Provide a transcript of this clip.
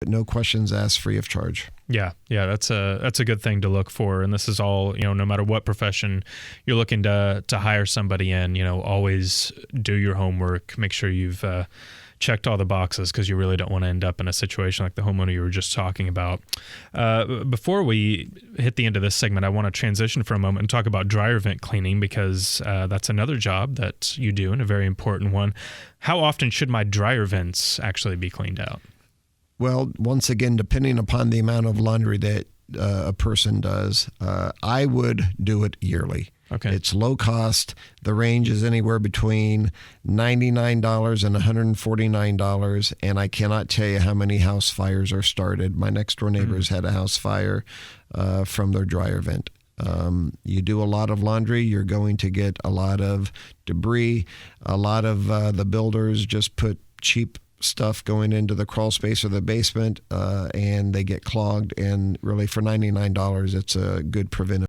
No questions asked, free of charge. Yeah, that's a good thing to look for. And this is all, no matter what profession you're looking to hire somebody in, always do your homework, make sure you've checked all the boxes, because you really don't want to end up in a situation like the homeowner you were just talking about. Before we hit the end of this segment, I want to transition for a moment and talk about dryer vent cleaning, because that's another job that you do, and a very important one. How often should my dryer vents actually be cleaned out? Well, once again, depending upon the amount of laundry that a person does, I would do it yearly. Okay. It's low cost. The range is anywhere between $99 and $149, and I cannot tell you how many house fires are started. My next door neighbors had a house fire from their dryer vent. You do a lot of laundry, you're going to get a lot of debris. A lot of the builders just put cheap stuff going into the crawl space or the basement, and they get clogged. And really, for $99, it's a good preventive